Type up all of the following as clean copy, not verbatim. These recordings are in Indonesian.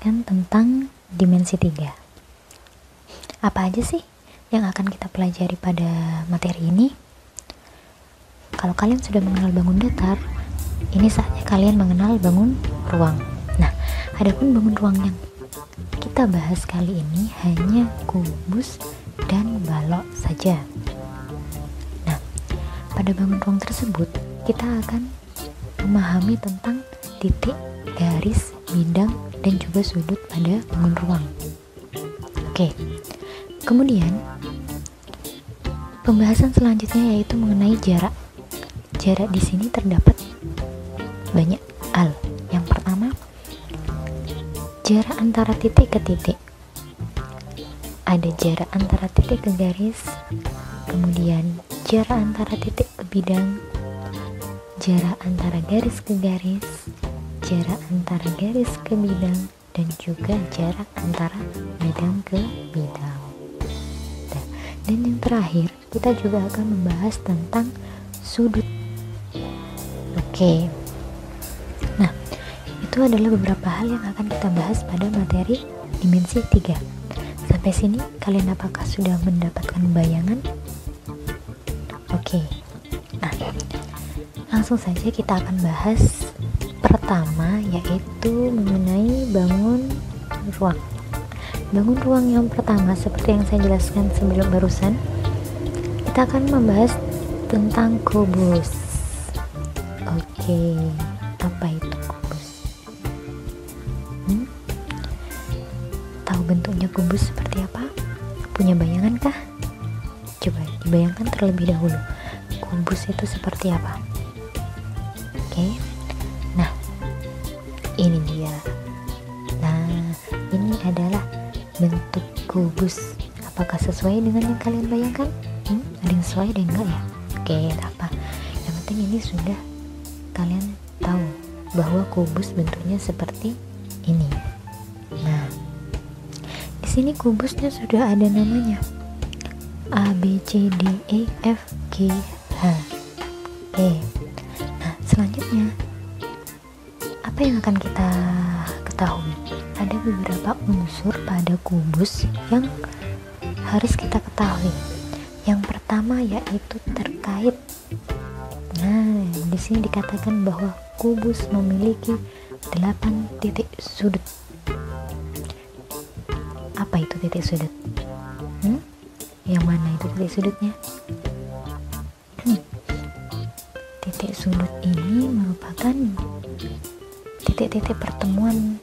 menjelaskan tentang dimensi 3. Apa aja sih yang akan kita pelajari pada materi ini? Kalau kalian sudah mengenal bangun datar, ini saatnya kalian mengenal bangun ruang. Nah, adapun bangun ruang yang kita bahas kali ini hanya kubus dan balok saja. Nah, pada bangun ruang tersebut kita akan memahami tentang titik, garis, bidang, dan juga sudut pada bangun ruang. Oke, kemudian pembahasan selanjutnya yaitu mengenai jarak. Jarak di sini terdapat banyak hal. Yang pertama, jarak antara titik ke titik. Ada jarak antara titik ke garis, kemudian jarak antara titik ke bidang, jarak antara garis ke garis, jarak antara garis ke bidang, dan juga jarak antara bidang ke bidang. Dan yang terakhir, kita juga akan membahas tentang sudut. Oke. Nah, itu adalah beberapa hal yang akan kita bahas pada materi dimensi 3. Sampai sini kalian apakah sudah mendapatkan bayangan? Oke. Nah, langsung saja kita akan bahas pertama, yaitu mengenai bangun ruang. Bangun ruang yang pertama, seperti yang saya jelaskan sebelum barusan, kita akan membahas tentang kubus. Oke, apa itu kubus? Tahu bentuknya kubus seperti apa? Punya bayangan kah? Coba dibayangkan terlebih dahulu, kubus itu seperti apa? Oke, nah ini dia. Nah, ini adalah bentuk kubus. Apakah sesuai dengan yang kalian bayangkan? Ada yang sesuai, ada yang enggak ya? Oke, tak apa. Yang penting ini sudah kalian tahu bahwa kubus bentuknya seperti ini. Nah, di sini kubusnya sudah ada namanya. A, B, C, D, E, F, G, H. Oke. Nah, selanjutnya apa yang akan kita ketahui? Ada beberapa unsur pada kubus yang harus kita ketahui. Yang pertama yaitu terkait. Nah, di sini dikatakan bahwa kubus memiliki 8 titik sudut. Apa itu titik sudut? Yang mana itu titik sudutnya? Titik sudut ini merupakan titik-titik pertemuan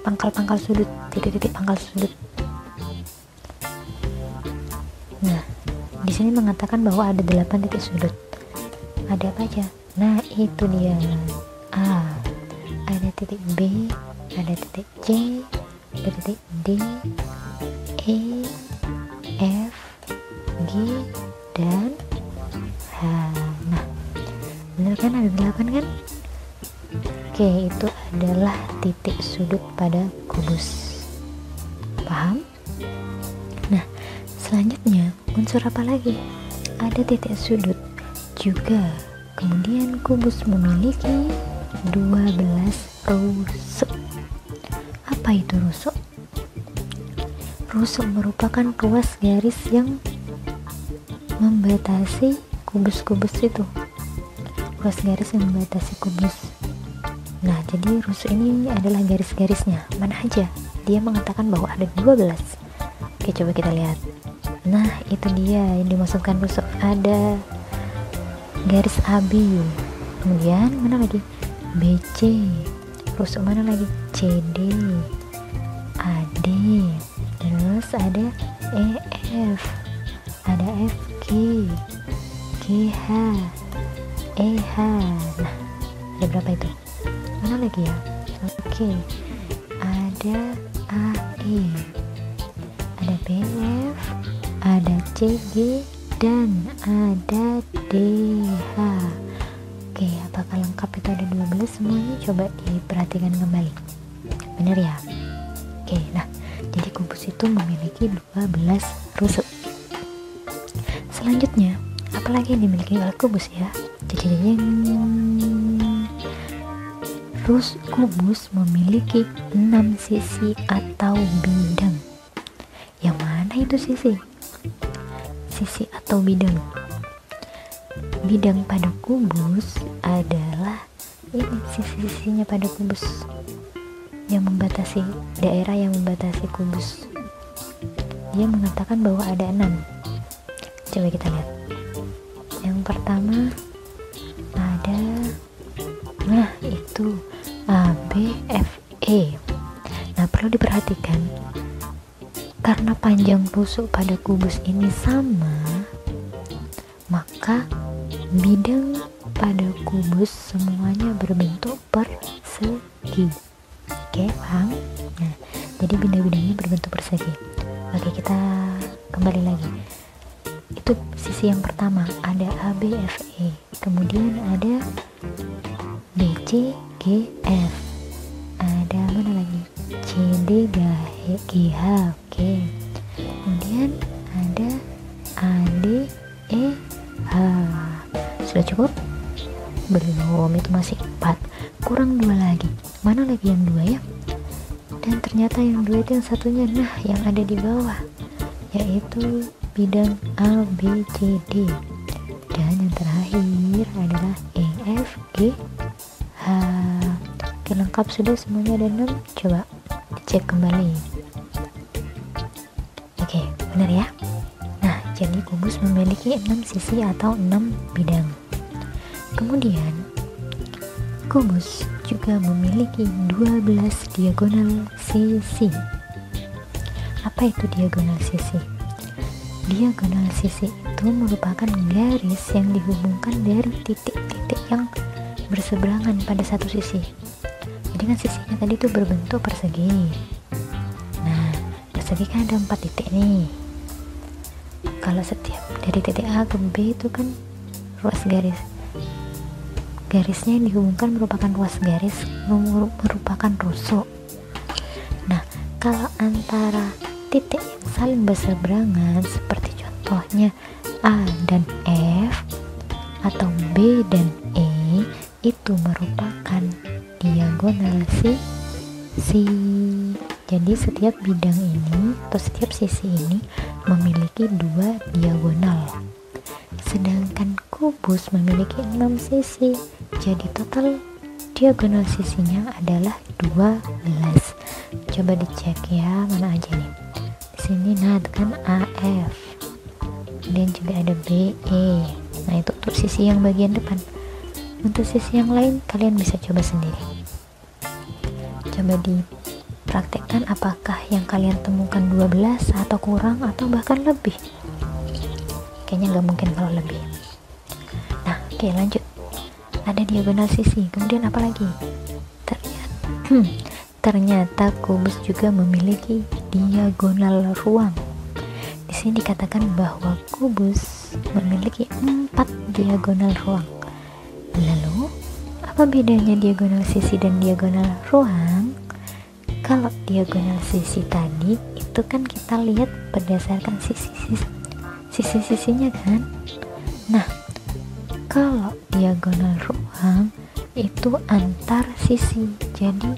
pangkal-pangkal sudut, titik-titik pangkal sudut. Nah, di sini mengatakan bahwa ada 8 titik sudut. Ada apa aja? Nah, itu dia. A, ada titik B, ada titik C, ada titik D, E, F, G, dan H. Nah, benar kan, ada 8 kan? Oke, itu adalah titik sudut pada kubus. Paham? Nah, selanjutnya unsur apa lagi? Ada titik sudut juga. Kemudian kubus memiliki 12 rusuk. Apa itu rusuk? Rusuk merupakan ruas garis yang membatasi kubus-kubus itu. Ruas garis yang membatasi kubus. Nah, jadi rusuk ini adalah garis-garisnya. Mana aja? Dia mengatakan bahwa ada 12. Oke, coba kita lihat. Nah, itu dia yang dimaksudkan rusuk. Ada garis AB. Kemudian mana lagi? BC. Rusuk mana lagi? CD. AD. Terus ada EF. Ada FG. GH. EH. Nah, ada berapa itu? Mana lagi ya? Oke. Ada AE. Ada BF. Ada CG. Dan ada DH. Oke, apakah lengkap itu ada 12 semuanya? Coba diperhatikan kembali. Benar ya? Oke, nah, jadi kubus itu memiliki 12 rusuk. Selanjutnya, apalagi yang dimiliki oleh kubus ya? Kubus memiliki 6 sisi atau bidang. Yang mana itu sisi? Sisi atau bidang? Bidang pada kubus adalah ini sisi-sisinya pada kubus yang membatasi daerah yang membatasi kubus. Dia mengatakan bahwa ada 6. Coba kita lihat. Yang pertama ada, nah itu ABFE. Nah, perlu diperhatikan karena panjang rusuk pada kubus ini sama, maka bidang pada kubus semuanya berbentuk persegi. Oke, paham? Nah, jadi bidang-bidangnya berbentuk persegi. Oke, kita kembali lagi. Itu sisi yang pertama, ada ABFE. Kemudian ada BCGF. Ada mana lagi? CDGH. Oke. Kemudian ada ADEH. Sudah cukup? Belum, itu masih 4. Kurang 2 lagi. Mana lagi yang 2 ya? Dan ternyata yang 2 itu yang satunya, nah yang ada di bawah, yaitu bidang ABCD. Dan yang terakhir adalah EFGH. Oke, lengkap sudah, semuanya ada 6. Coba dicek kembali. Oke, benar ya? Nah, jadi kubus memiliki 6 sisi atau 6 bidang. Kemudian kubus juga memiliki 12 diagonal sisi. Apa itu diagonal sisi? Diagonal sisi itu merupakan garis yang dihubungkan dari titik-titik yang berseberangan pada satu sisi. Jadi kan sisinya tadi itu berbentuk persegi. Nah, persegi kan ada 4 titik nih. Kalau setiap dari titik A ke B itu kan ruas garis. Garisnya yang dihubungkan merupakan ruas garis, merupakan rusuk. Nah, kalau antara titik yang saling berseberangan seperti contohnya A dan F atau B dan E, itu merupakan diagonal sisi. Jadi setiap bidang ini atau setiap sisi ini memiliki 2 diagonal. Sedangkan kubus memiliki 6 sisi. Jadi total diagonal sisinya adalah 12. Coba dicek ya, mana aja nih. Di sini nah kan AF. Kemudian juga ada BE. Nah, itu untuk sisi yang bagian depan. Untuk sisi yang lain kalian bisa coba sendiri. Coba dipraktekkan apakah yang kalian temukan 12 atau kurang atau bahkan lebih. Kayaknya nggak mungkin kalau lebih. Nah, oke, lanjut. Ada diagonal sisi. Kemudian apa lagi? Ternyata kubus juga memiliki diagonal ruang. Di sini dikatakan bahwa kubus memiliki 4 diagonal ruang. Lalu, apa bedanya diagonal sisi dan diagonal ruang? Kalau diagonal sisi tadi itu kan kita lihat berdasarkan sisi-sisinya kan. Nah, kalau diagonal ruang itu antar sisi, jadi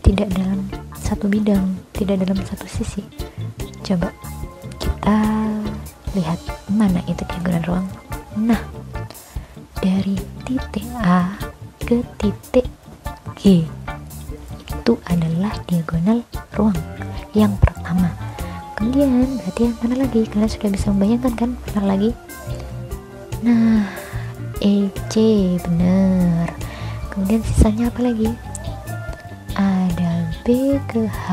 tidak dalam satu bidang, tidak dalam satu sisi. Coba kita lihat mana itu diagonal ruang. Nah, dari titik A ke titik G itu adalah diagonal ruang yang pertama. Kemudian berarti yang mana lagi? Kalian sudah bisa membayangkan kan mana lagi? Nah, EC benar. Kemudian sisanya apa lagi? Ada B ke H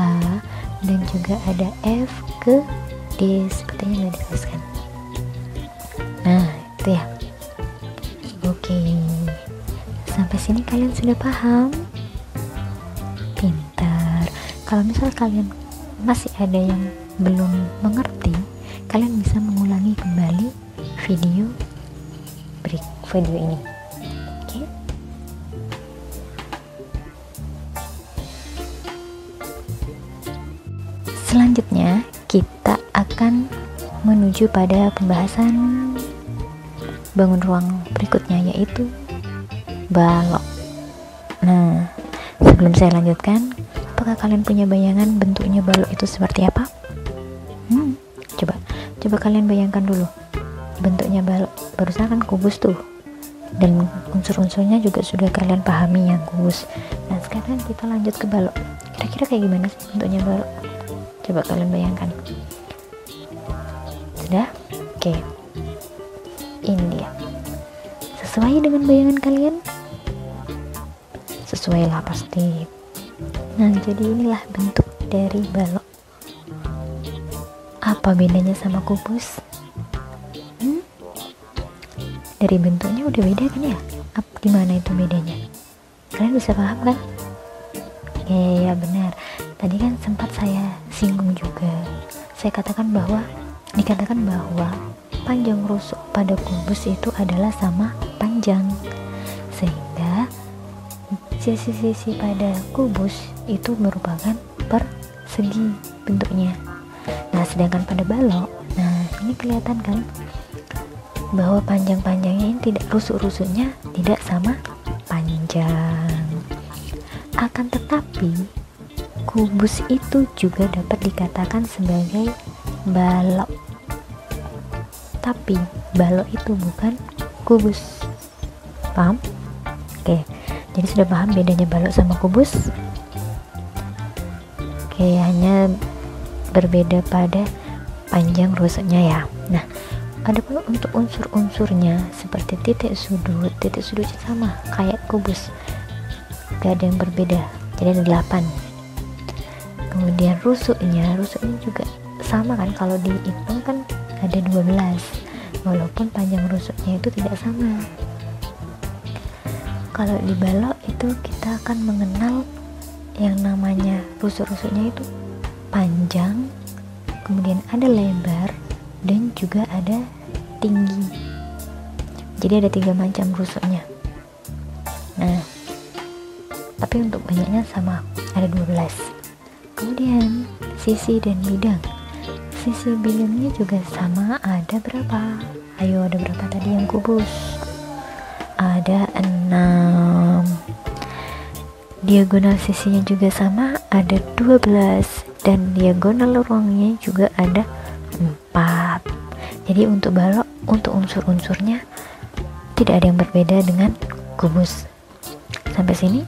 dan juga ada F ke D. Sepertinya nggak dituliskan. Nah, itu ya. Oke, sampai sini kalian sudah paham? Pintar. Kalau misal kalian masih ada yang belum mengerti, kalian bisa mengulangi kembali video ini. Oke. Selanjutnya kita akan menuju pada pembahasan bangun ruang berikutnya, yaitu balok. Nah, Sebelum saya lanjutkan, apakah kalian punya bayangan bentuknya balok itu seperti apa? Coba kalian bayangkan dulu bentuknya balok. Barusan kan kubus tuh, dan unsur-unsurnya juga sudah kalian pahami yang kubus. Nah sekarang kita lanjut ke balok. Kira-kira kayak gimana sih bentuknya balok? Coba kalian bayangkan. Sudah? Oke. Ini dia. Sesuai dengan bayangan kalian? Sesuai lah pasti. Nah jadi inilah bentuk dari balok. Apa bedanya sama kubus? Dari bentuknya udah beda kan ya? Gimana itu bedanya? Kalian bisa paham kan? Ya benar. Tadi kan sempat saya singgung juga. Saya dikatakan bahwa panjang rusuk pada kubus itu adalah sama panjang, sehingga sisi-sisi pada kubus itu merupakan persegi bentuknya. Nah sedangkan pada balok, nah ini kelihatan kan bahwa panjang-panjangnya ini tidak, rusuk-rusuknya tidak sama panjang. Akan tetapi kubus itu juga dapat dikatakan sebagai balok, tapi balok itu bukan kubus. Paham? Oke, jadi sudah paham bedanya balok sama kubus? Oke, hanya berbeda pada panjang rusuknya ya. Nah ada pula untuk unsur-unsurnya seperti titik sudut sama kayak kubus, gak ada yang berbeda, jadi ada 8. Kemudian rusuknya juga sama kan, kalau dihitung kan ada 12, walaupun panjang rusuknya itu tidak sama. Kalau di balok itu kita akan mengenal yang namanya rusuk-rusuknya itu panjang, kemudian ada lebar, dan juga ada tinggi. Jadi ada 3 macam rusuknya. Nah tapi untuk banyaknya sama, ada 12. Kemudian sisi dan bidang. Sisi bidangnya juga sama, ada berapa? Ayo, ada berapa tadi yang kubus? Ada 6. Diagonal sisinya juga sama, ada 12, dan diagonal ruangnya juga ada 4. Jadi untuk balok, untuk unsur-unsurnya tidak ada yang berbeda dengan kubus. Sampai sini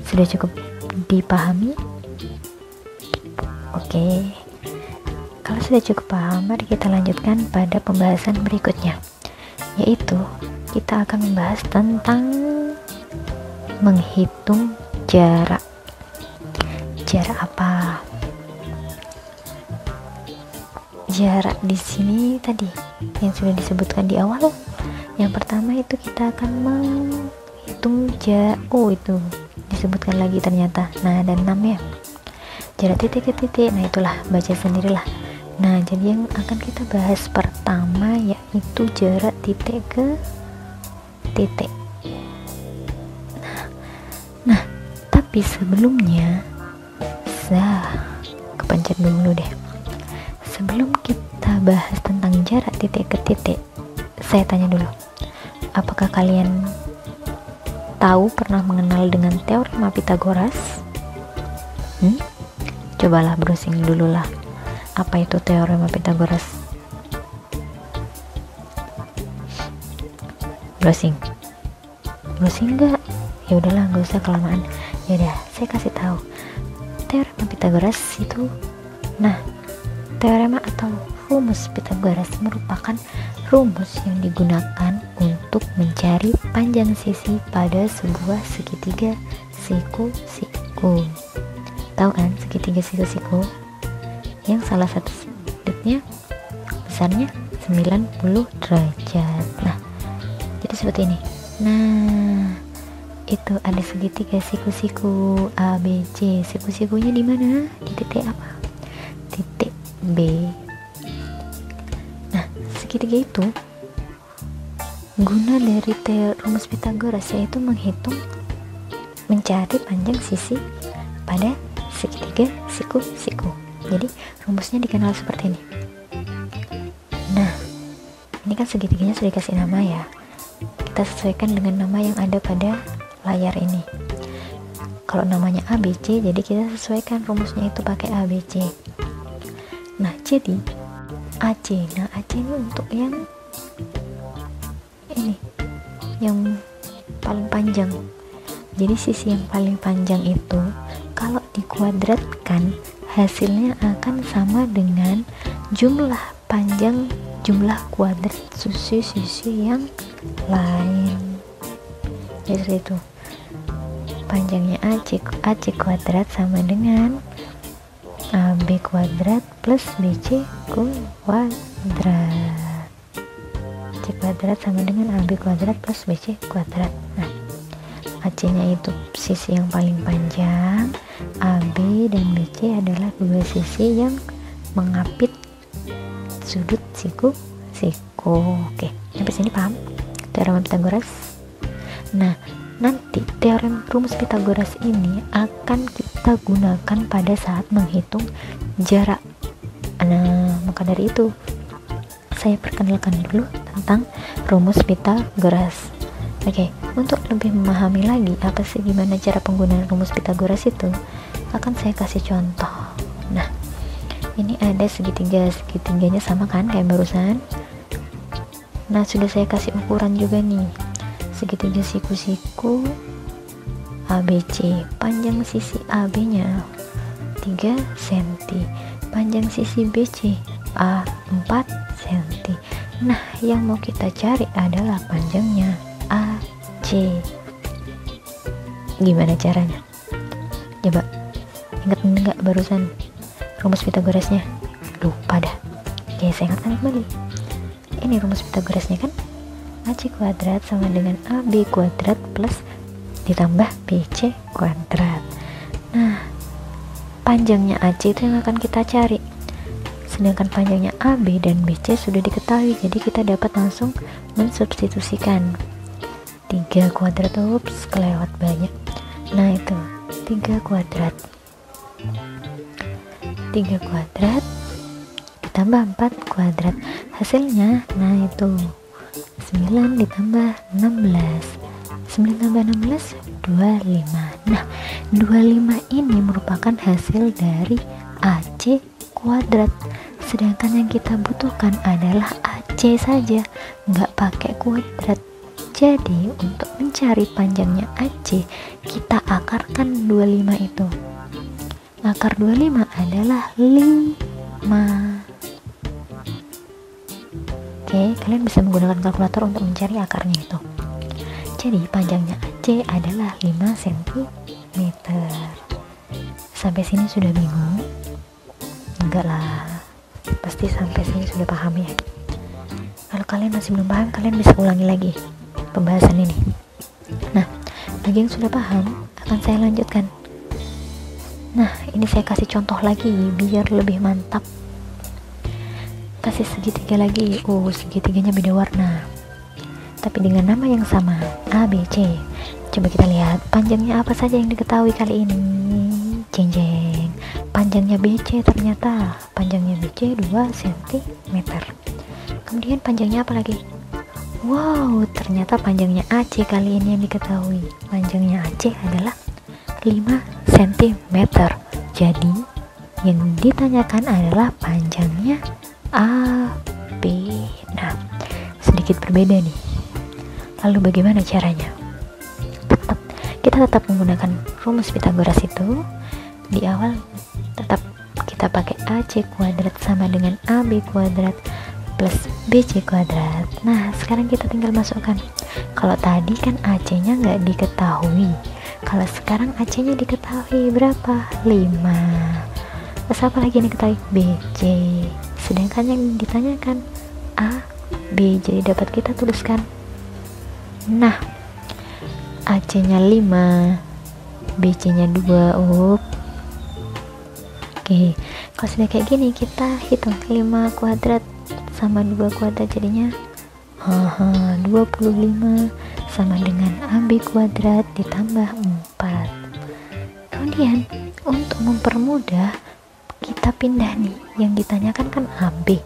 sudah cukup dipahami? Oke, kalau sudah cukup paham, mari kita lanjutkan pada pembahasan berikutnya, yaitu kita akan membahas tentang menghitung jarak. Jarak apa? Jarak di sini tadi yang sudah disebutkan di awal. Yang pertama itu kita akan menghitung jarak. Itu disebutkan lagi ternyata. Nah, ada 6 ya. Jarak titik ke titik. Nah, itulah, baca sendirilah. Nah, jadi yang akan kita bahas pertama yaitu jarak titik ke titik. Nah, tapi sebelumnya kepencet dulu deh. Sebelum kita bahas tentang jarak titik ke titik, saya tanya dulu, apakah kalian pernah mengenal dengan teorema Pythagoras? Cobalah browsing dulu lah, apa itu teorema Pythagoras? Browsing enggak? Ya udahlah, nggak usah kelamaan. Ya udah, saya kasih tahu teorema Pythagoras itu. Nah, teorema atau rumus Pythagoras merupakan rumus yang digunakan untuk mencari panjang sisi pada sebuah segitiga siku-siku. Tahu kan segitiga siku-siku? Yang salah satu sudutnya besarnya 90 derajat. Nah, jadi seperti ini. Nah, itu ada segitiga siku-siku A, B, C. Siku-sikunya di mana? Di titik apa? Titik B. Nah, segitiga itu guna dari rumus Pythagoras, yaitu mencari panjang sisi pada segitiga siku-siku. Jadi rumusnya dikenal seperti ini. Nah, ini kan segitiganya sudah dikasih nama ya. Kita sesuaikan dengan nama yang ada pada layar ini. Kalau namanya ABC, jadi kita sesuaikan rumusnya itu pakai ABC. Nah, jadi AC. Nah, AC ini untuk yang ini, yang paling panjang. Jadi sisi yang paling panjang itu kalau dikuadratkan hasilnya akan sama dengan jumlah panjang jumlah kuadrat sisi-sisi yang lain. Jadi itu panjangnya AC kuadrat sama dengan AB kuadrat plus BC kuadrat. AC kuadrat sama dengan AB kuadrat plus BC kuadrat. Nah, AC nya itu sisi yang paling panjang, AB dan BC adalah dua sisi yang mengapit sudut siku. Oke, sampai sini paham teorema Pythagoras? Nah, nanti teorem rumus Pythagoras ini akan kita gunakan pada saat menghitung jarak. Nah, maka dari itu saya perkenalkan dulu tentang rumus Pythagoras. Oke, untuk lebih memahami lagi apa sih gimana cara penggunaan rumus Pythagoras itu, akan saya kasih contoh. Nah, ini ada segitiganya sama kan kayak barusan. Nah, sudah saya kasih ukuran juga nih, segitiga siku-siku ABC, panjang sisi AB nya 3 cm, panjang sisi BC A 4 cm. Nah, yang mau kita cari adalah panjangnya AC. Gimana caranya? Coba ingat enggak barusan rumus Pythagorasnya? Lupa dah. Oke, saya ingatkan kembali. Ini rumus Pythagorasnya kan AC kuadrat sama dengan AB kuadrat plus ditambah BC kuadrat. Nah, panjangnya AC itu yang akan kita cari, sedangkan panjangnya AB dan BC sudah diketahui, jadi kita dapat langsung mensubstitusikan 3 kuadrat. Ups, kelewat banyak. Nah, itu 3 kuadrat ditambah 4 kuadrat, hasilnya nah itu 9 ditambah 16, 9 tambah 16 25. Nah, 25 ini merupakan hasil dari AC kuadrat, sedangkan yang kita butuhkan adalah AC saja, nggak pakai kuadrat. Jadi untuk mencari panjangnya AC, kita akarkan 25 itu. Akar 25 adalah 5. Oke, kalian bisa menggunakan kalkulator untuk mencari akarnya itu. Jadi panjangnya AC adalah 5 cm. Sampai sini sudah bingung? Enggak lah, pasti sampai sini sudah paham ya. Kalau kalian masih belum paham, kalian bisa ulangi lagi pembahasan ini. Nah, bagi yang sudah paham, akan saya lanjutkan. Nah, ini saya kasih contoh lagi biar lebih mantap. Kasih segitiga lagi. Segitiganya beda warna, tapi dengan nama yang sama, ABC. Coba kita lihat panjangnya apa saja yang diketahui kali ini. Jeng. Panjangnya BC, ternyata panjangnya BC 2 cm. Kemudian panjangnya apa lagi? Wow, ternyata panjangnya AC kali ini yang diketahui. Panjangnya AC adalah 5 cm. Jadi yang ditanyakan adalah panjangnya AB. Nah, sedikit berbeda nih. Lalu bagaimana caranya? Kita tetap menggunakan rumus Pythagoras itu. Di awal tetap kita pakai AC kuadrat sama dengan AB kuadrat plus BC kuadrat. Nah, sekarang kita tinggal masukkan. Kalau tadi kan AC nya nggak diketahui, kalau sekarang AC nya diketahui berapa? 5. Terus apa lagi yang diketahui? BC. Sedangkan yang ditanyakan A, B, jadi dapat kita tuliskan. Nah, AC nya 5, BC nya 2. Oke, kalau sudah kayak gini kita hitung 5 kuadrat sama 2 kuadrat jadinya 25 sama dengan AB kuadrat ditambah 4. Kemudian untuk mempermudah, kita pindah nih, yang ditanyakan kan AB,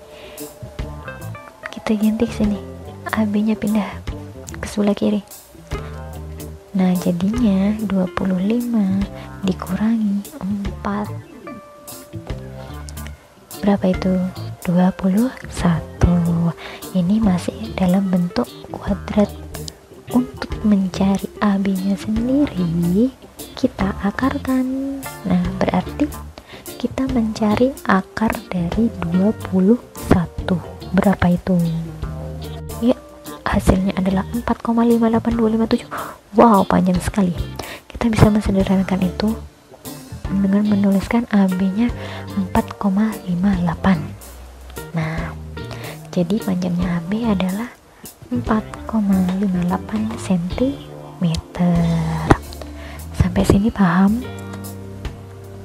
kita ganti sini, AB nya pindah ke sebelah kiri. Nah, jadinya 25 dikurangi 4. Berapa itu? 21. Ini masih dalam bentuk kuadrat. Untuk mencari AB-nya sendiri, kita akarkan. Nah, berarti kita mencari akar dari 21. Berapa itu? Ya, hasilnya adalah 4,58257. Wow, panjang sekali. Kita bisa mensederhanakan itu dengan menuliskan AB-nya 4,58. Nah, jadi panjangnya AB adalah 4,58 cm. Sampai sini paham?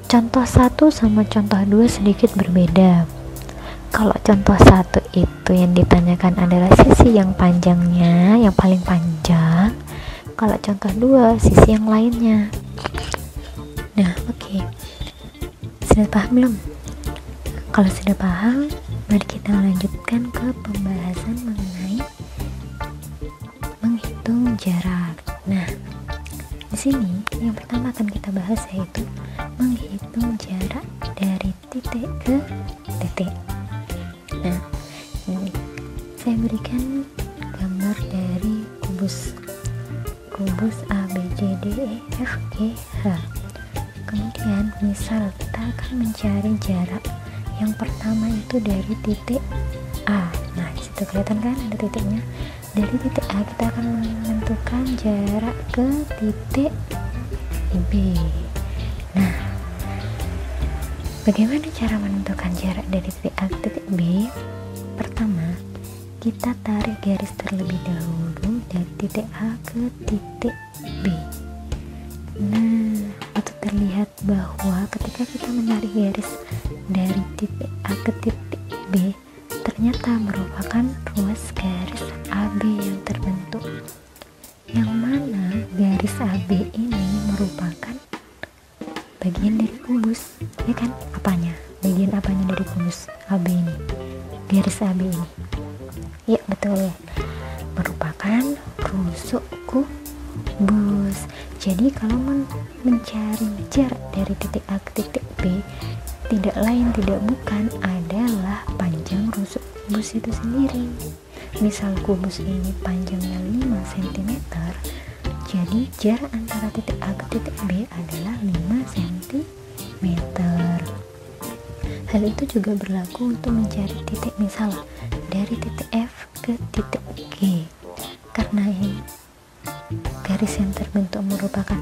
Contoh 1 sama contoh 2 sedikit berbeda. Kalau contoh 1 itu yang ditanyakan adalah sisi yang panjangnya, yang paling panjang. Kalau contoh 2, sisi yang lainnya. Nah, oke. Sudah paham belum? Kalau sudah paham, mari kita lanjutkan ke pembahasan mengenai menghitung jarak. Nah, di sini yang pertama akan kita bahas yaitu menghitung jarak dari titik ke titik. Nah, ini saya berikan gambar dari kubus A, B, C, D, E, F, G, H. Kemudian misal kita akan mencari jarak yang pertama itu dari titik A. Nah, disitu kelihatan kan ada titiknya. Dari titik A kita akan menentukan jarak ke titik B. Nah, bagaimana cara menentukan jarak dari titik A ke titik B? Pertama, kita tarik garis terlebih dahulu dari titik A ke titik B. Nah, itu terlihat bahwa ketika kita menarik garis dari titik A ke titik B, ternyata merupakan ruas garis AB yang terbentuk, yang mana garis AB ini merupakan bagian dari kubus, ya kan? Apanya? Bagian apanya dari kubus AB ini? Garis AB ini. Ya, betul. Merupakan rusuk kubus. Jadi kalau mencari jarak dari titik A ke titik B, tidak lain tidak bukan adalah panjang rusuk kubus itu sendiri. Misal kubus ini panjangnya 5 cm, jadi jarak antara titik A ke titik B adalah 5 cm. Hal itu juga berlaku untuk mencari titik, misal dari titik F ke titik G. Karena ini garis yang terbentuk merupakan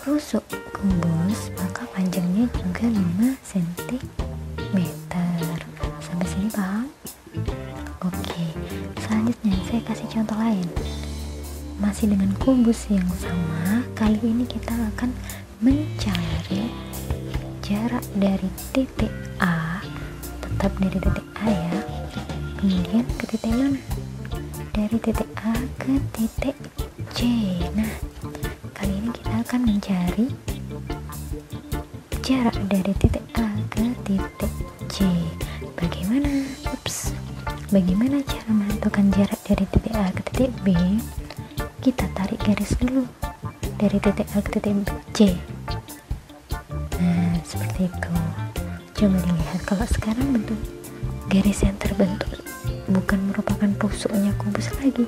rusuk kubus, maka panjangnya juga 5 cm. Sampai sini paham? Oke, selanjutnya saya kasih contoh lain. Masih dengan kubus yang sama, kali ini kita akan mencari jarak dari titik A, tetap dari titik A ya, kemudian ke titik mana? Dari titik A ke titik C. Nah, kali ini kita akan mencari jarak dari titik A ke titik C. Bagaimana cara menentukan jarak dari titik A ke titik B? Kita tarik garis dulu dari titik A ke titik C. Nah, seperti itu. Coba dilihat, kalau sekarang bentuk garis yang terbentuk bukan merupakan rusuknya kubus lagi,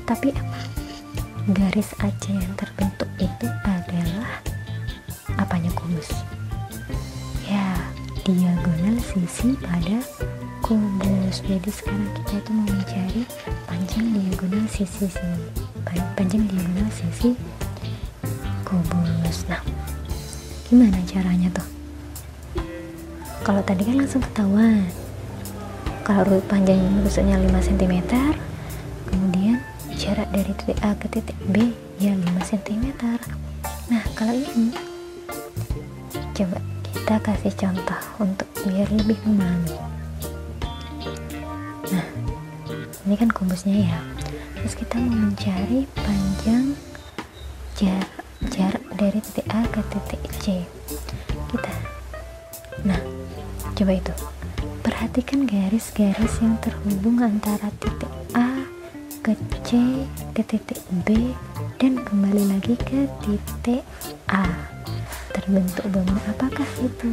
tapi apa? Garis AC yang terbentuk itu adalah apanya kubus? Ya, diagonal sisi pada kubus. Jadi sekarang kita itu mau mencari panjang diagonal sisi kubus. Nah, gimana caranya tuh? Kalau tadi kan langsung ketahuan. Kalau panjang rusuknya 5 cm, kemudian jarak dari titik A ke titik B ya 5 cm. Nah, kalau ini coba kita kasih contoh untuk biar lebih memahami. Nah, ini kan kubusnya ya. Terus kita mau mencari panjang jarak dari titik A ke titik C. Nah, coba itu. Perhatikan garis-garis yang terhubung antara titik A ke C ke titik B dan kembali lagi ke titik A. Terbentuk bangun apakah itu?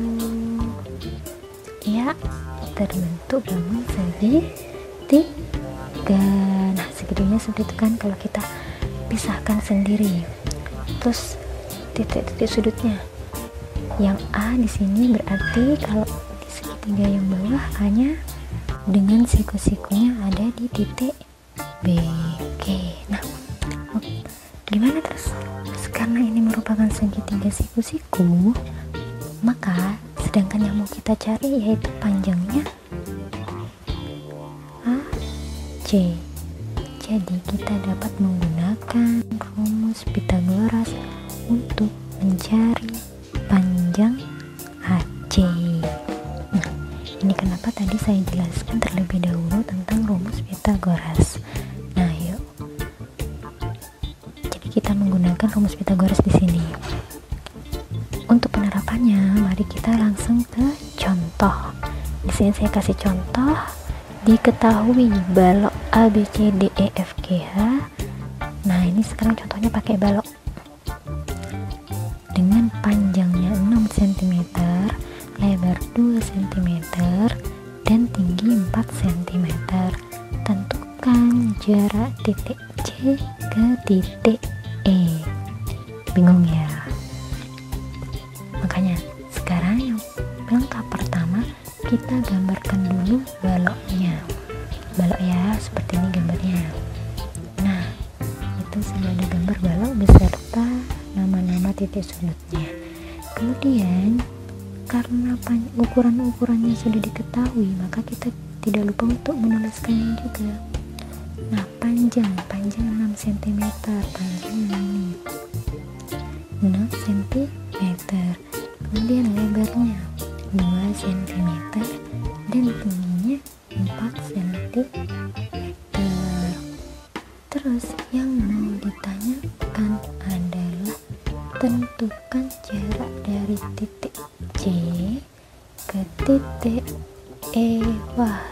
Ya, terbentuk bangun segitiga. Nah, segitunya seperti itu kan kalau kita pisahkan sendiri. Terus titik-titik sudutnya. Yang A di sini berarti kalau di segitiga yang bawah A-nya dengan siku-sikunya ada di titik B. Oke. Nah, gimana terus? Karena ini merupakan segitiga siku-siku, maka sedangkan yang mau kita cari yaitu panjangnya AC. Jadi kita dapat menggunakan rumus Pythagoras untuk mencari panjang AC. Nah, ini kenapa tadi saya jelaskan terlebih dahulu tentang rumus Pythagoras. Nah, yuk. Jadi kita menggunakan rumus Pythagoras di sini. Untuk penerapannya, mari kita langsung ke contoh. Di sini saya kasih contoh. Diketahui balok A, B, C, D, E, F, G, H. Nah, ini sekarang contohnya pakai balok dengan panjangnya 6 cm, lebar 2 cm, dan tinggi 4 cm. Tentukan jarak titik C ke titik E. Bingung ya? Makanya sekarang yang langkah pertama kita gambarkan dulu baloknya. Balok ya, seperti ini gambarnya. Nah, itu sudah ada gambar balok beserta nama-nama titik sudutnya. Kemudian karena ukuran-ukurannya sudah diketahui, maka kita tidak lupa untuk menuliskannya juga. Nah, panjang 6 cm, panjang ini 6 cm. Kemudian lebarnya 2 cm dan tingginya 4 cm. Terus yang mau ditanyakan adalah tentukan jarak dari titik C ke titik E. Wah,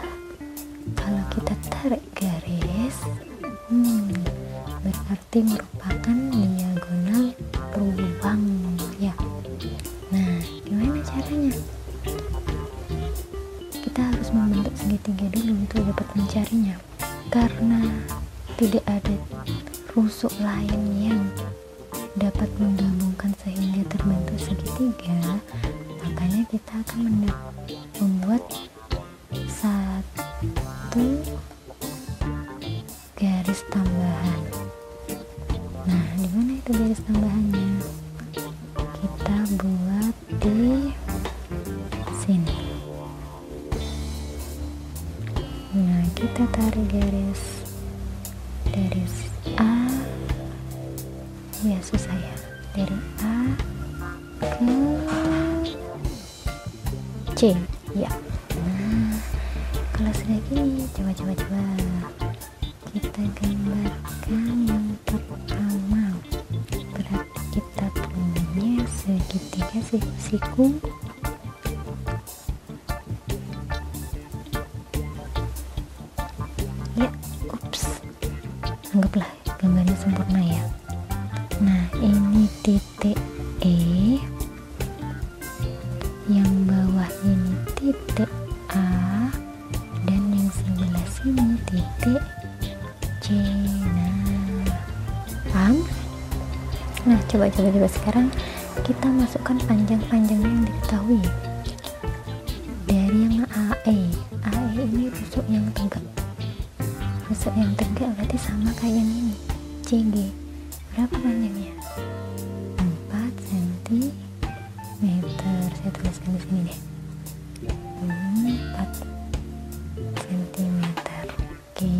kalau kita tarik garis, berarti merupakan diagonal lubang ya. Nah, gimana caranya? Kita harus membentuk segitiga dulu untuk dapat mencarinya. Karena tidak ada rusuk lain yang dapat menggabungkan sehingga terbentuk segitiga, makanya kita akan membuat satu garis tambahan. Nah, di mana itu garis tambahannya? Kita buat di sini. Nah, kita tarik garis dari A, ya susah ya, dari A ke C ya. Nah, kalau sudah gini, coba kita gambarkan yang pertama. Berarti kita punya segitiga siku. Ya, anggaplah gambarnya sempurna ya. Nah, ini titik E, yang bawah ini titik A, dan yang sebelah sini titik C. Nah, paham? Nah, coba sekarang kita masukkan panjang-panjangnya yang diketahui. Dari yang AE ini rusuk yang tegak. Rusuk yang tegak berarti sama kayak yang ini, CG. Berapa panjangnya? 4 cm. Saya tuliskan di sini deh. 4 cm. Oke.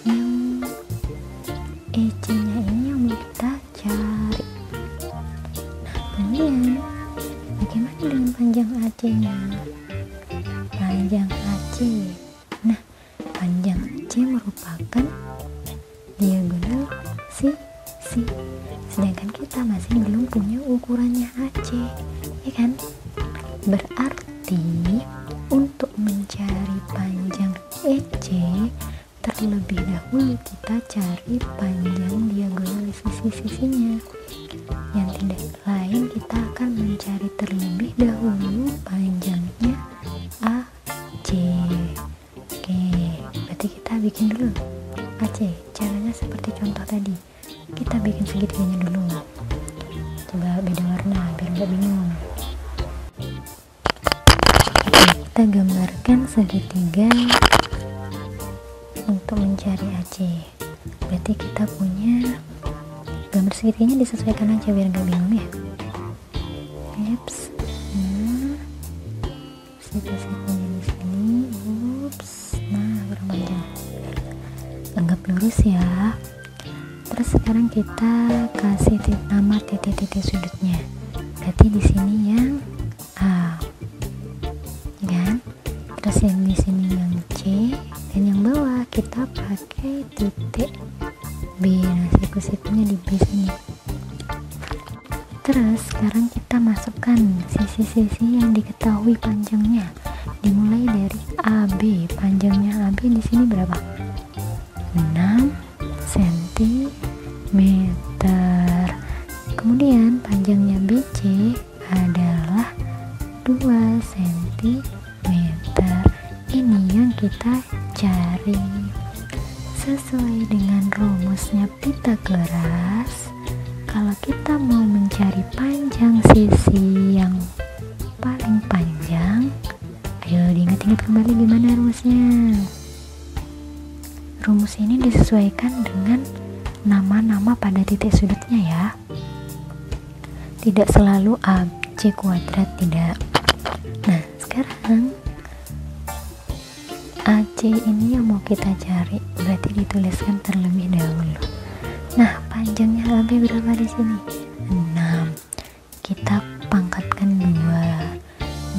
Yang EC-nya ini yang mau kita cari. Nah, kemudian bagaimana dengan panjang AC-nya? Panjang AC. Nah, panjang AC merupakan diagonal si. Sedangkan kita masih belum punya ukurannya AC, ya kan? Berarti untuk mencari panjang EC terlebih dahulu kita cari panjang diagonal sisi-sisinya. Yang tidak lain, kita akan mencari terlebih dahulu panjangnya AC. Oke, berarti kita bikin dulu AC. Caranya seperti contoh tadi, kita bikin segitiganya dulu. Coba beda warna biar nggak bingung. Oke, kita gambarkan segitiga untuk mencari AC. Berarti kita punya gambar segitiganya, disesuaikan aja biar nggak bingung ya. Ups, segitiga di sini. Ups, nah kurang panjang. Anggap lurus ya. Terus sekarang kita kasih nama titik-titik sudutnya. Berarti di sini yang A, kan? Terus yang di sini yang C, dan yang bawah kita pakai titik B. Nah, siku-sikunya di B sini. Terus sekarang kita masukkan sisi-sisi yang diketahui panjangnya. Dimulai dari AB. Panjangnya AB di sini berapa? 6 cm. Kemudian panjangnya BC adalah 2 cm. Ini yang kita cari. Sesuai dengan rumusnya Pythagoras, kalau kita mau mencari panjang sisi yang paling panjang, ayo diingat-ingat kembali gimana rumusnya. Rumus ini disesuaikan dengan nama-nama pada titik sudutnya ya. Tidak selalu AC kuadrat, tidak. Nah, sekarang AC ini yang mau kita cari, berarti dituliskan terlebih dahulu. Nah, panjangnya AB berapa di sini? 6. Kita pangkatkan 2.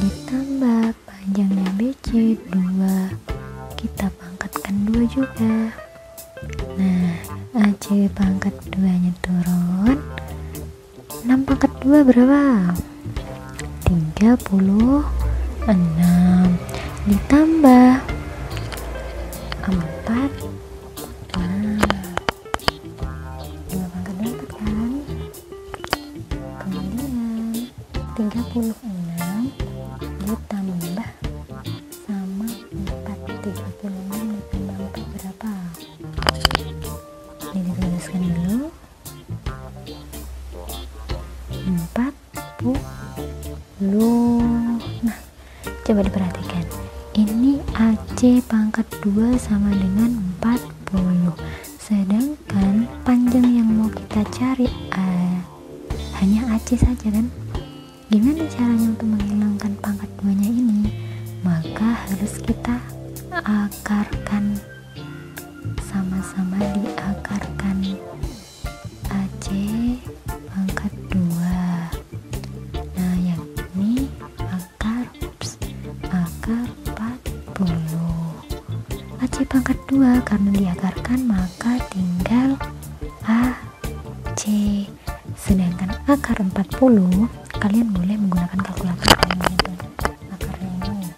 Ditambah panjangnya BC 2. Kita pangkatkan 2 juga. Nah, AC pangkat 2-nya turun. 6 pangkat 2 berapa? 36. Ditambah 4. Nah, 2 pangkat 4 kan? Kemudian 36 ditambah sama 4. 36 ditambah 4 berapa? Ini dituliskan dulu. 40. Nah, coba diperhatikan. Ini AC pangkat 2 sama dengan 40. Sedangkan panjang yang mau kita cari hanya AC saja kan? Gimana caranya untuk menghilangkan pangkat 2-nya ini? Maka harus kita akarkan. Sama-sama diakarkan. AC pangkat 2. Nah, yang ini akar 40. AC pangkat 2 karena diakarkan maka tinggal AC. Sedangkan akar 40, kalian boleh menggunakan kalkulator yang itu. Akarnya ini,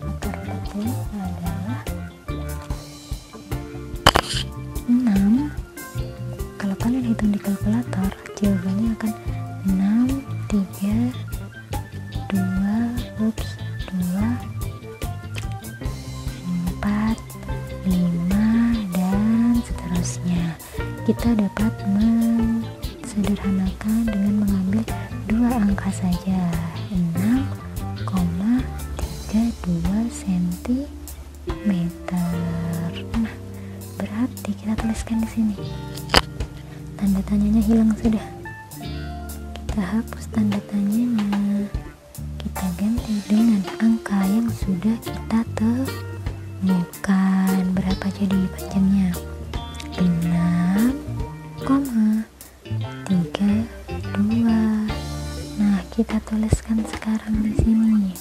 akar 40 adalah 6. Kalau kalian hitung di kalkulator, jawabannya akan 6, 3, 2, 4, 5, dan seterusnya. Kita dapat sederhanakan dengan mengambil 2 angka saja, 6,32 cm. Nah, berarti kita tuliskan di sini. Tanda tanyanya hilang sudah. Kita hapus tanda tanyanya. Kita ganti dengan angka yang sudah kita temukan. Berapa jadi panjangnya? 6,32. Nah, kita tuliskan sekarang di sini.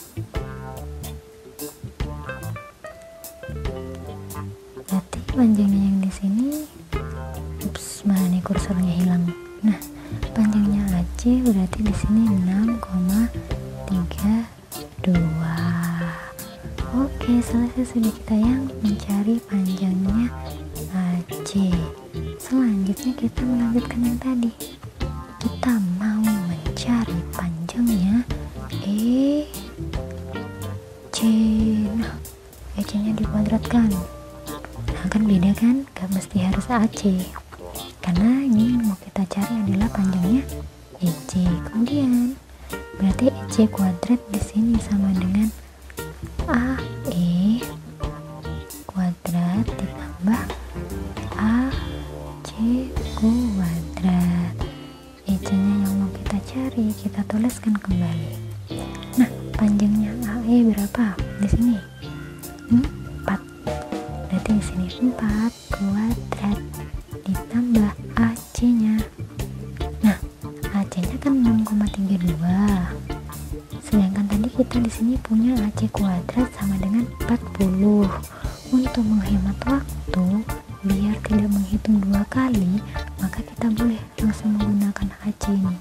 Berarti panjangnya yang di sini, mana nih kursornya hilang. Nah, panjangnya AC berarti di sini 6,32. Oke, selesai sudah kita yang mencari panjangnya AC. Selanjutnya kita melanjutkan yang tadi. Kita mau mencari panjangnya EC. Nah, EC nya dikuadratkan. Nah, kan beda kan? Gak mesti harus AC. Karena ini mau kita cari adalah panjangnya EC. Kemudian berarti EC kuadrat di sini sama dengan AE kuadrat ditambah AC kuadrat. EC nya yang mau kita cari, kita tuliskan kembali. Nah, panjangnya AE berapa di sini? 4. Berarti di sini 4 kuadrat ditambah AC nya. Nah, AC nya kan 6,32. Sedangkan tadi kita di sini punya AC kuadrat sama dengan 40. Untuk menghemat waktu, biar tidak menghitung 2 kali, maka kita boleh langsung menggunakan AC ini.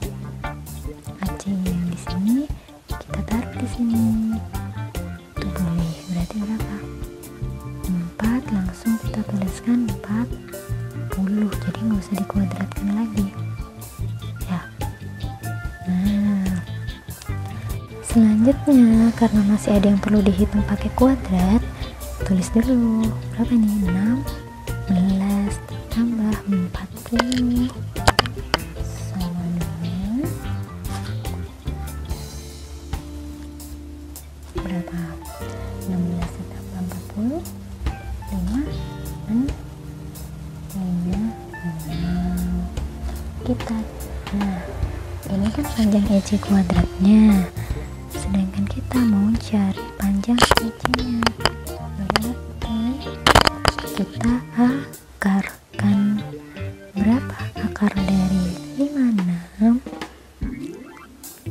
AC yang di sini kita taruh di sini. Itu boleh. Berarti berapa? 4, langsung kita tuliskan 40. Jadi nggak usah dikuadratkan lagi. Ya. Nah, selanjutnya karena masih ada yang perlu dihitung pakai kuadrat, tulis dulu berapa nih? 16 tambah 40 sama dengan berapa? 16 tambah 40 5 kita. Nah, ini kan panjang EC kuadratnya, sedangkan kita mau cari panjang EC nya. Berarti kita akarkan. Berapa akar dari 56?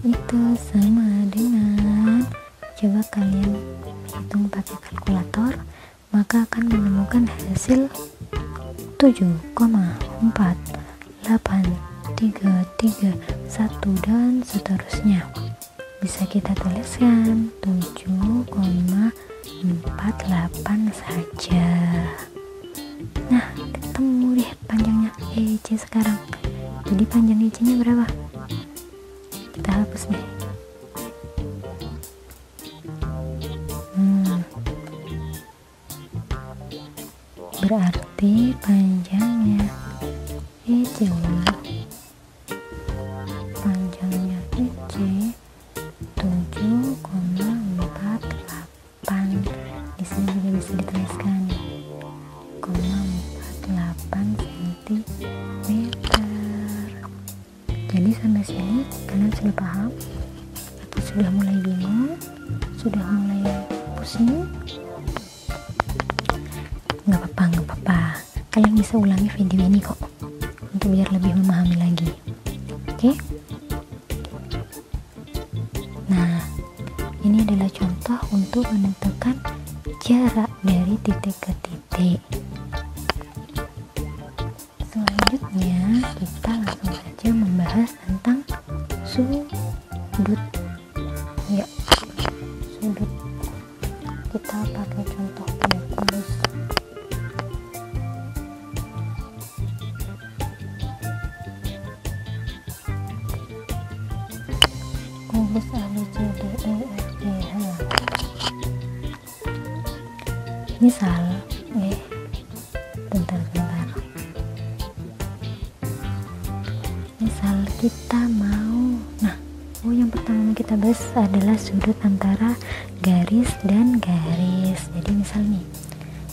Itu sama dengan, coba kalian hitung pakai kalkulator, maka akan menemukan hasil 7,48331 dan seterusnya. Bisa kita tuliskan 7,48 saja. Nah, ketemu deh panjangnya EC sekarang. Jadi panjang EC nya berapa? Kita hapus deh. Berarti panjangnya EC, panjangnya EC 7,48. Di sini juga bisa dituliskan 0,48 cm. Jadi sampai sini kalian sudah paham atau sudah mulai bingung, sudah mulai pusing? Nggak apa-apa, kalian bisa ulangi video ini kok untuk biar lebih memahami lagi. Oke? Nah, ini adalah contoh untuk menentukan jarak dari titik ke titik. Selanjutnya kita langsung saja membahas tentang sudut. Ya, sudut. Kita pakai contoh kubus. Kubus ABCDEFGH. Misal, bentar. Misal kita mau, yang pertama kita bahas adalah sudut antara garis dan garis. Jadi misal nih,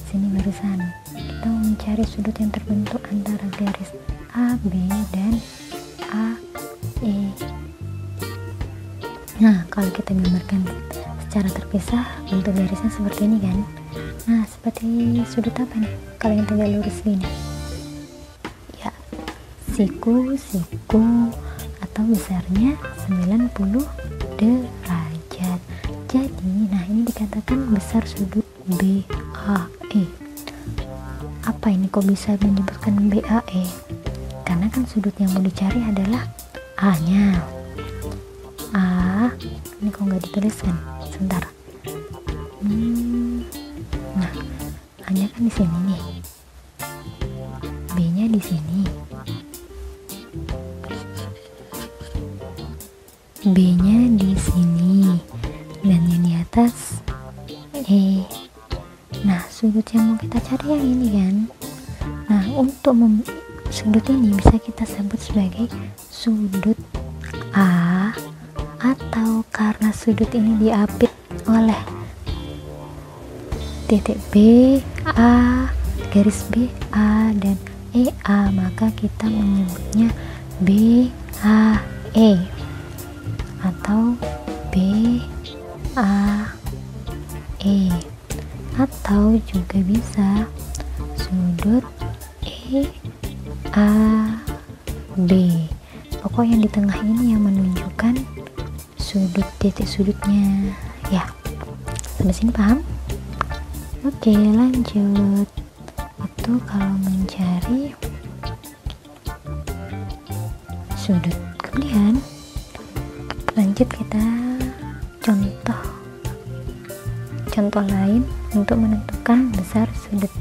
sini barusan kita mau mencari sudut yang terbentuk antara garis AB dan AE. Nah, kalau kita gambarkan secara terpisah, bentuk garisnya seperti ini kan. Nah, seperti sudut apa nih kalau yang tegak lurus gini? Ya, siku atau besarnya 90 derajat. Jadi, nah ini dikatakan besar sudut BAE. Apa ini kok bisa menyebutkan BAE? Karena kan sudut yang mau dicari adalah A-nya. A, ini kok nggak dituliskan? Sebentar. di sini nih, B-nya di sini, B-nya di sini, dan yang di atas E. Nah, sudut yang mau kita cari yang ini kan. Nah, untuk sudut ini bisa kita sebut sebagai sudut A, atau karena sudut ini diapit oleh titik B, A, garis B, A, dan EA, maka kita menyebutnya BAE atau BAE, atau juga bisa sudut EAB. Pokok yang di tengah ini yang menunjukkan sudut titik sudutnya ya. Sampai sini paham? Oke, lanjut. Itu kalau mencari sudut. Kemudian lanjut kita contoh lain untuk menentukan besar sudut.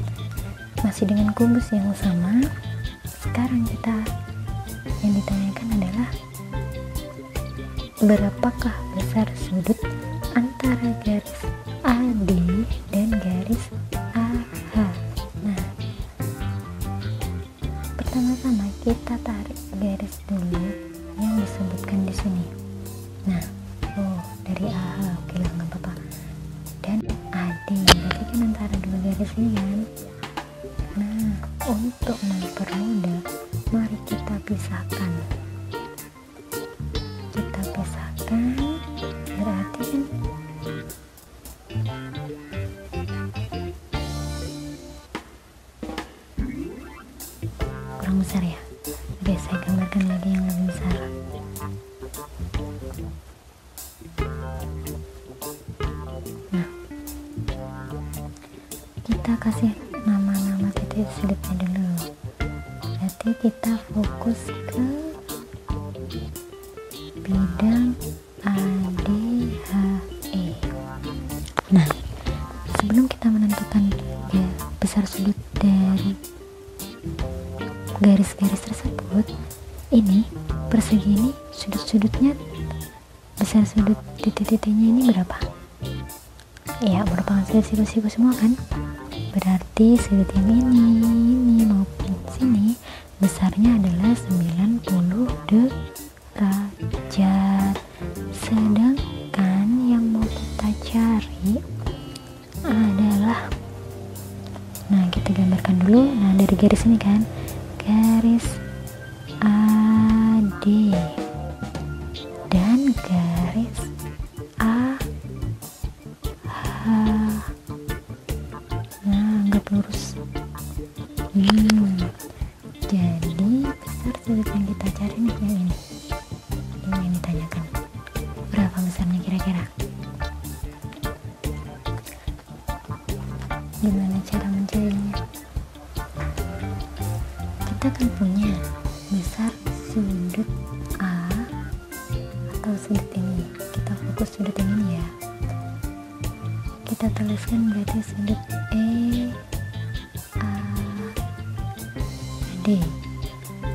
Masih dengan kubus yang sama. Sekarang kita yang ditanyakan adalah berapakah besar sudut antara garis AD dan garis AH. Nah, pertama-tama kita tarik garis dulu yang disebutkan di sini. Nah, dari AH, oke lah, nggak apa-apa. Dan AD, berarti kan antara dua garis ini kan. Nah, untuk mempermudah, mari kita pisahkan. Berarti kan kurang besar ya. Oke, saya gambarkan lagi yang lebih besar. Nah, kita kasih nama-nama titik sudutnya dulu. Berarti kita fokus ke bidang ADHE. Nah, sebelum kita menentukan ya besar sudut dari garis-garis tersebut, ini persegi ini sudut-sudutnya, besar sudut titik-titiknya ini berapa? Ya, merupakan sudut siku-siku semua kan? Berarti sudut yang ini maupun sini besarnya adalah 90 derajat. Sedangkan yang mau kita cari adalah, nah kita gambarkan dulu. Nah, dari garis ini kan, garis AD dan garis AH. Nah, anggap lurus. Jadi besar sudut yang kita cari nih yang ini yang ditanyakan. Berapa besarnya kira-kira? Gimana cara mencarinya? Kita kan punya besar sudut A atau sudut ini. Kita fokus sudut yang ini ya. Kita tuliskan berarti sudut EAD.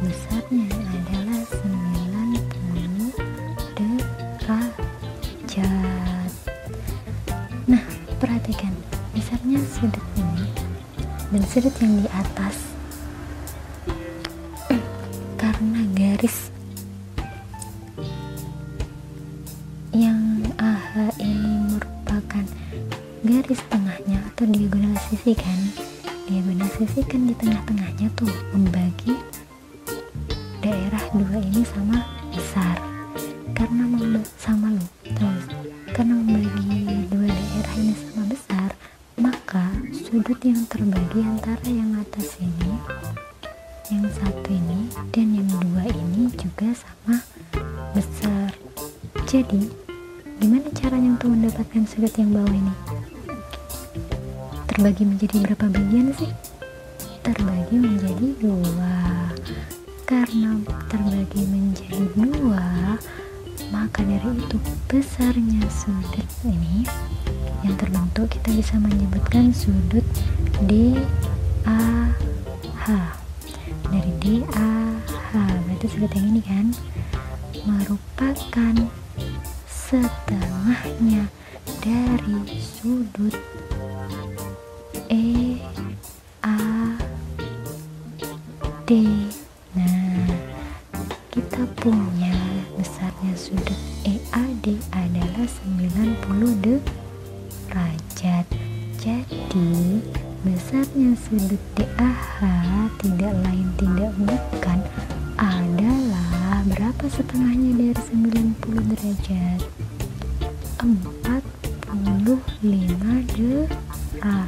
Besarnya adalah 90 derajat. Nah, perhatikan besarnya sudut ini dan sudut yang di atas, karena garis yang AH ini merupakan garis tengahnya atau diagonal sisi kan. Diagonal sisi kan di tengah-tengahnya tuh membagi daerah dua ini sama besar. Karena karena membagi dua daerah ini sama besar, maka sudut yang terbagi antara yang atas ini, yang satu ini, dan yang dua ini juga sama besar. Jadi gimana caranya untuk mendapatkan sudut yang bawah ini? Terbagi menjadi berapa bagian sih? Terbagi menjadi 2. Karena terbagi menjadi 2, maka dari itu besarnya sudut ini yang terbentuk kita bisa menyebutkan sudut DAH. Dari DAH berarti sudut yang ini kan merupakan setengahnya dari sudut EAD. Nah, kita punya besarnya sudut EAD adalah 90 derajat. Jadi besarnya sudut DAH tidak lain tidak bukan adalah berapa setengahnya dari 90 derajat? 45 derajat.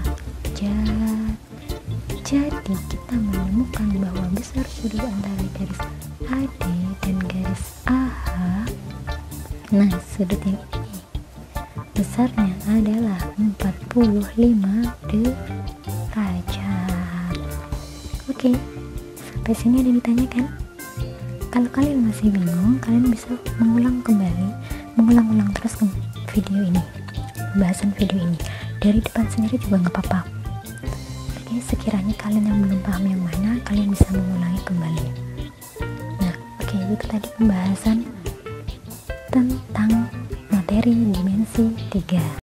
Jadi kita menemukan bahwa besar sudut antara garis AD dan garis AH, nah sudut yang ini besarnya adalah 45 derajat. Oke, sampai sini ada yang ditanyakan? Kalau kalian masih bingung, kalian bisa mengulang terus ke video ini, pembahasan video ini dari depan sendiri juga nggak apa-apa. Oke, sekiranya kalian yang belum paham yang mana, kalian bisa mengulangi kembali. Nah, oke, itu tadi pembahasan tentang materi dimensi 3.